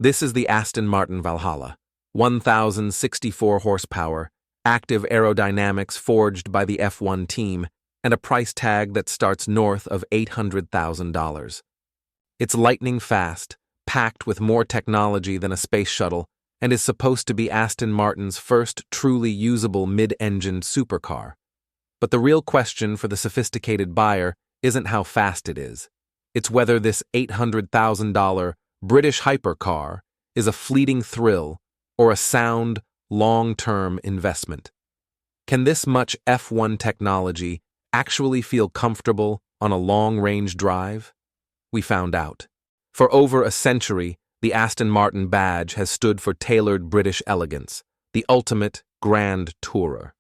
This is the Aston Martin Valhalla, 1,064 horsepower, active aerodynamics forged by the F1 team, and a price tag that starts north of $800,000. It's lightning fast, packed with more technology than a space shuttle, and is supposed to be Aston Martin's first truly usable mid-engined supercar. But the real question for the sophisticated buyer isn't how fast it is. It's whether this $800,000 British hypercar is a fleeting thrill or a sound, long-term investment. Can this much F1 technology actually feel comfortable on a long-range drive? We found out. For over a century, the Aston Martin badge has stood for tailored British elegance, the ultimate grand tourer.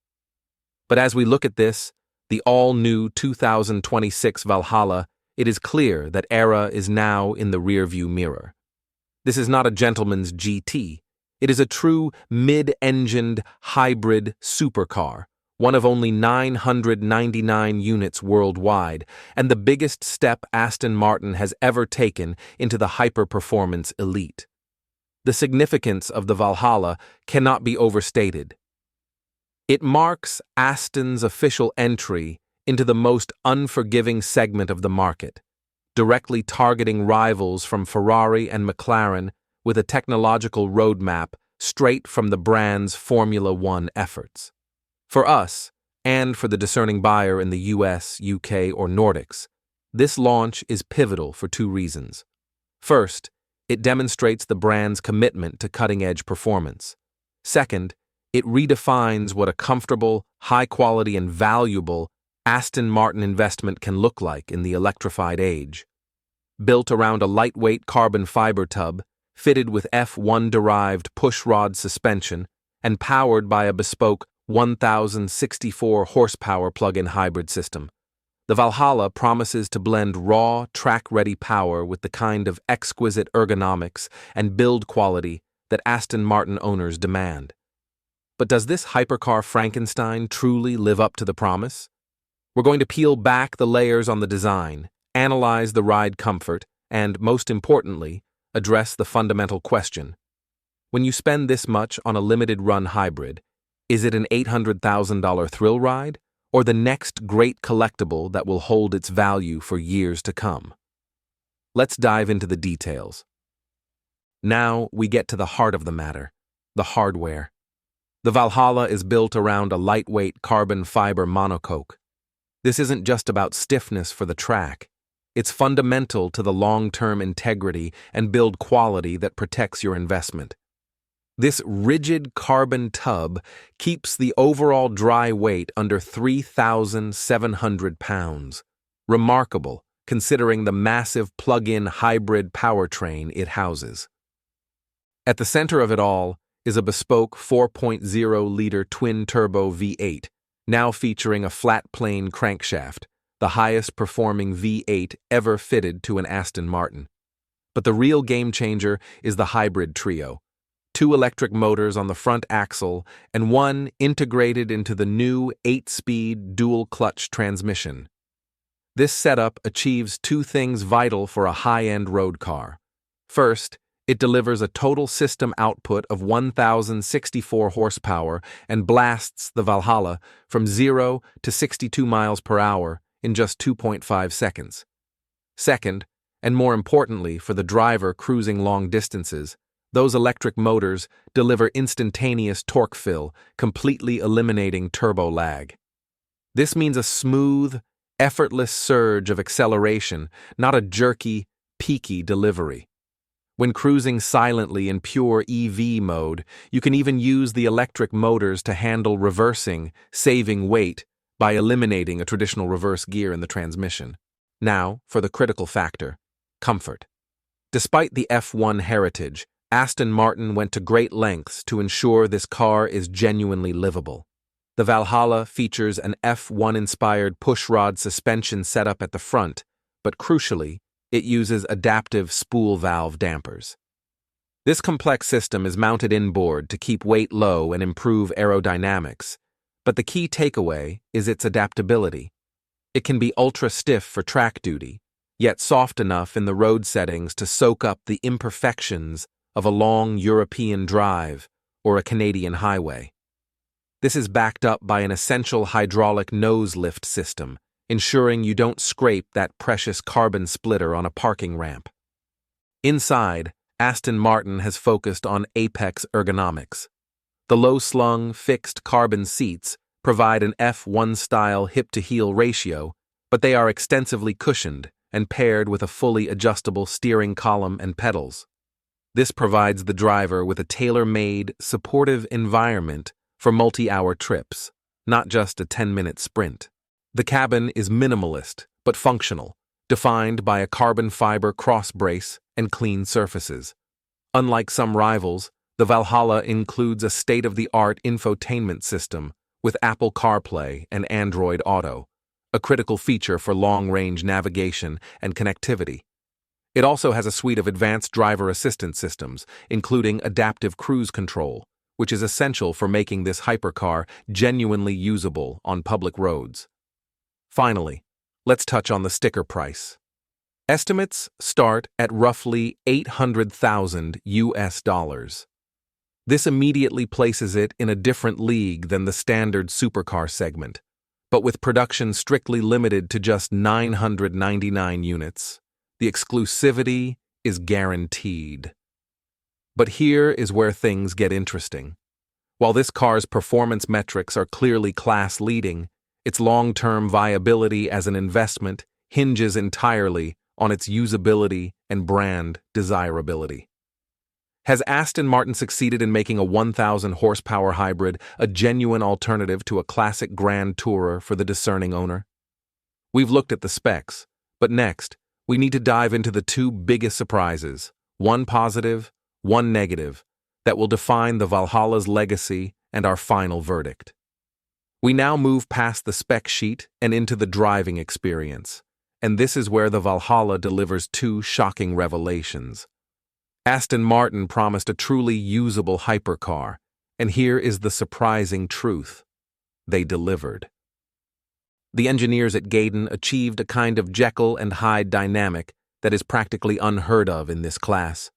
But as we look at this, the all-new 2026 Valhalla, it is clear that era is now in the rearview mirror. This is not a gentleman's GT. It is a true mid-engined hybrid supercar, one of only 999 units worldwide, and the biggest step Aston Martin has ever taken into the hyper-performance elite. The significance of the Valhalla cannot be overstated. It marks Aston's official entry into the most unforgiving segment of the market, directly targeting rivals from Ferrari and McLaren with a technological roadmap straight from the brand's Formula One efforts. For us, and for the discerning buyer in the US, UK, or Nordics, this launch is pivotal for two reasons. First, it demonstrates the brand's commitment to cutting-edge performance. Second, it redefines what a comfortable, high-quality, and valuable Aston Martin investment can look like in the electrified age. Built around a lightweight carbon fiber tub, fitted with F1-derived pushrod suspension, and powered by a bespoke 1,064 horsepower plug-in hybrid system, the Valhalla promises to blend raw, track-ready power with the kind of exquisite ergonomics and build quality that Aston Martin owners demand. But does this hypercar Frankenstein truly live up to the promise? We're going to peel back the layers on the design, analyze the ride comfort, and, most importantly, address the fundamental question. When you spend this much on a limited-run hybrid, is it an $800,000 thrill ride, or the next great collectible that will hold its value for years to come? Let's dive into the details. Now we get to the heart of the matter, the hardware. The Valhalla is built around a lightweight carbon fiber monocoque. This isn't just about stiffness for the track. It's fundamental to the long-term integrity and build quality that protects your investment. This rigid carbon tub keeps the overall dry weight under 3,700 pounds. Remarkable, considering the massive plug-in hybrid powertrain it houses. At the center of it all is a bespoke 4.0-liter twin-turbo V8, now featuring a flat-plane crankshaft, the highest-performing V8 ever fitted to an Aston Martin. But the real game-changer is the hybrid trio. 2 electric motors on the front axle and one integrated into the new 8-speed dual-clutch transmission. This setup achieves two things vital for a high-end road car. First, it delivers a total system output of 1,064 horsepower and blasts the Valhalla from 0 to 62 miles per hour in just 2.5 seconds. Second, and more importantly for the driver cruising long distances, those electric motors deliver instantaneous torque fill, completely eliminating turbo lag. This means a smooth, effortless surge of acceleration, not a jerky, peaky delivery. When cruising silently in pure EV mode, you can even use the electric motors to handle reversing, saving weight by eliminating a traditional reverse gear in the transmission. Now, for the critical factor, comfort. Despite the F1 heritage, Aston Martin went to great lengths to ensure this car is genuinely livable. The Valhalla features an F1-inspired pushrod suspension setup at the front, but crucially, it uses adaptive spool valve dampers. This complex system is mounted inboard to keep weight low and improve aerodynamics, but the key takeaway is its adaptability. It can be ultra-stiff for track duty, yet soft enough in the road settings to soak up the imperfections of a long European drive or a Canadian highway. This is backed up by an essential hydraulic nose lift system, ensuring you don't scrape that precious carbon splitter on a parking ramp. Inside, Aston Martin has focused on apex ergonomics. The low-slung, fixed carbon seats provide an F1-style hip-to-heel ratio, but they are extensively cushioned and paired with a fully adjustable steering column and pedals. This provides the driver with a tailor-made, supportive environment for multi-hour trips, not just a 10-minute sprint. The cabin is minimalist but functional, defined by a carbon fiber cross brace and clean surfaces. Unlike some rivals, the Valhalla includes a state-of-the-art infotainment system with Apple CarPlay and Android Auto, a critical feature for long-range navigation and connectivity. It also has a suite of advanced driver assistance systems, including adaptive cruise control, which is essential for making this hypercar genuinely usable on public roads. Finally, let's touch on the sticker price. Estimates start at roughly $800,000. This immediately places it in a different league than the standard supercar segment, but with production strictly limited to just 999 units, the exclusivity is guaranteed. But here is where things get interesting. While this car's performance metrics are clearly class-leading, its long-term viability as an investment hinges entirely on its usability and brand desirability. Has Aston Martin succeeded in making a 1,000-horsepower hybrid a genuine alternative to a classic Grand Tourer for the discerning owner? We've looked at the specs, but next, we need to dive into the two biggest surprises, one positive, one negative, that will define the Valhalla's legacy and our final verdict. We now move past the spec sheet and into the driving experience, and this is where the Valhalla delivers two shocking revelations. Aston Martin promised a truly usable hypercar, and here is the surprising truth. They delivered. The engineers at Gaydon achieved a kind of Jekyll and Hyde dynamic that is practically unheard of in this class.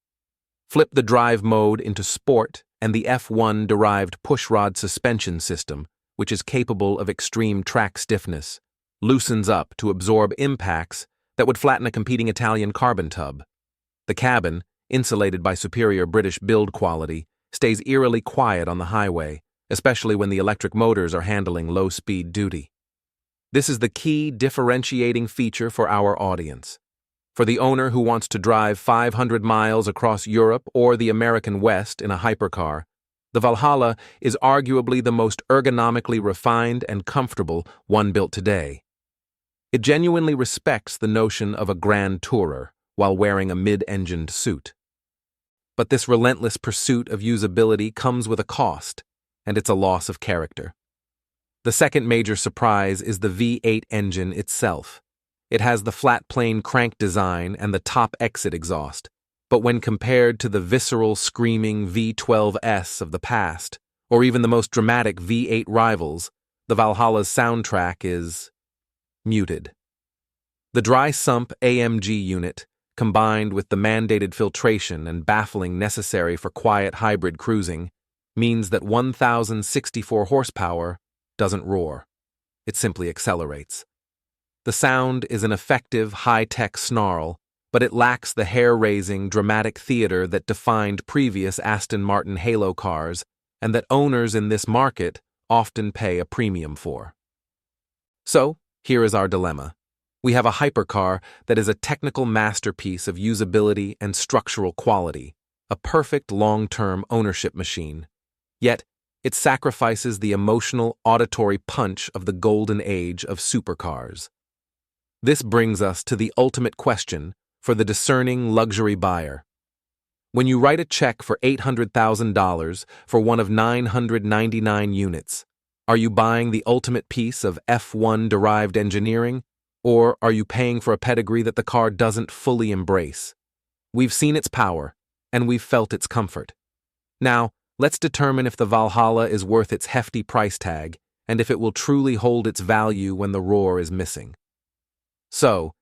Flip the drive mode into Sport, and the F1-derived pushrod suspension system, which is capable of extreme track stiffness, loosens up to absorb impacts that would flatten a competing Italian carbon tub. The cabin, insulated by superior British build quality, stays eerily quiet on the highway, especially when the electric motors are handling low-speed duty. This is the key differentiating feature for our audience. For the owner who wants to drive 500 miles across Europe or the American West in a hypercar, the Valhalla is arguably the most ergonomically refined and comfortable one built today. It genuinely respects the notion of a Grand Tourer while wearing a mid-engined suit. But this relentless pursuit of usability comes with a cost, and it's a loss of character. The second major surprise is the V8 engine itself. It has the flat-plane crank design and the top exit exhaust, but when compared to the visceral, screaming V12S of the past, or even the most dramatic V8 rivals, the Valhalla's soundtrack is muted. The dry sump AMG unit, combined with the mandated filtration and baffling necessary for quiet hybrid cruising, means that 1,064 horsepower doesn't roar. It simply accelerates. The sound is an effective, high-tech snarl, but it lacks the hair-raising, dramatic theater that defined previous Aston Martin Halo cars and that owners in this market often pay a premium for. So, here is our dilemma. We have a hypercar that is a technical masterpiece of usability and structural quality, a perfect long-term ownership machine. Yet, it sacrifices the emotional, auditory punch of the golden age of supercars. This brings us to the ultimate question for the discerning luxury buyer. When you write a check for $800,000 for one of 999 units, are you buying the ultimate piece of F1-derived engineering, or are you paying for a pedigree that the car doesn't fully embrace? We've seen its power, and we've felt its comfort. Now, let's determine if the Valhalla is worth its hefty price tag and if it will truly hold its value when the roar is missing. So,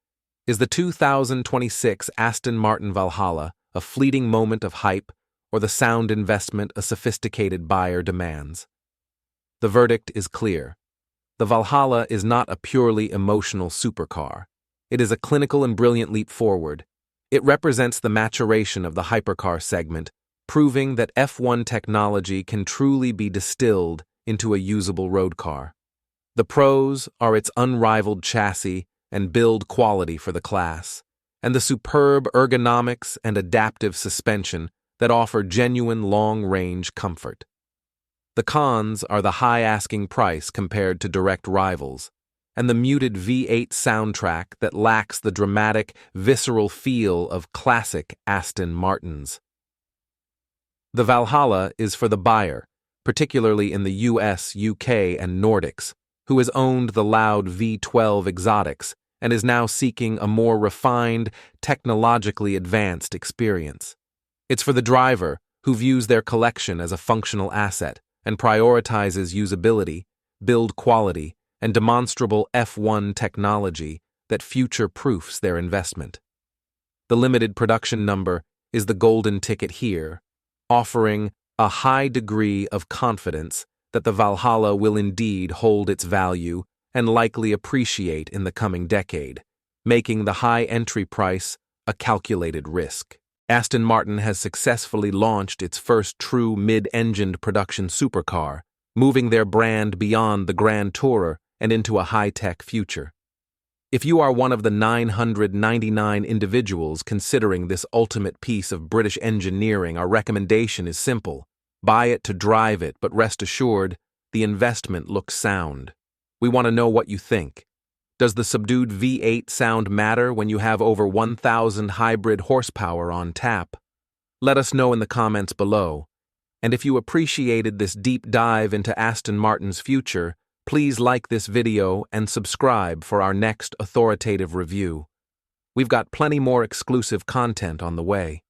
is the 2026 Aston Martin Valhalla a fleeting moment of hype or the sound investment a sophisticated buyer demands? The verdict is clear. The Valhalla is not a purely emotional supercar. It is a clinical and brilliant leap forward. It represents the maturation of the hypercar segment, proving that F1 technology can truly be distilled into a usable road car. The pros are its unrivaled chassis and build quality for the class, and the superb ergonomics and adaptive suspension that offer genuine long-range comfort. The cons are the high asking price compared to direct rivals, and the muted V8 soundtrack that lacks the dramatic, visceral feel of classic Aston Martins. The Valhalla is for the buyer, particularly in the US, UK, and Nordics, who has owned the loud V12 exotics and is now seeking a more refined, technologically advanced experience. It's for the driver, who views their collection as a functional asset and prioritizes usability, build quality, and demonstrable F1 technology that future-proofs their investment. The limited production number is the golden ticket here, offering a high degree of confidence that the Valhalla will indeed hold its value and likely appreciate in the coming decade, making the high entry price a calculated risk. Aston Martin has successfully launched its first true mid-engined production supercar, moving their brand beyond the Grand Tourer and into a high-tech future. If you are one of the 999 individuals considering this ultimate piece of British engineering, our recommendation is simple. Buy it to drive it, but rest assured, the investment looks sound. We want to know what you think. Does the subdued V8 sound matter when you have over 1,000 hybrid horsepower on tap? Let us know in the comments below. And if you appreciated this deep dive into Aston Martin's future, please like this video and subscribe for our next authoritative review. We've got plenty more exclusive content on the way.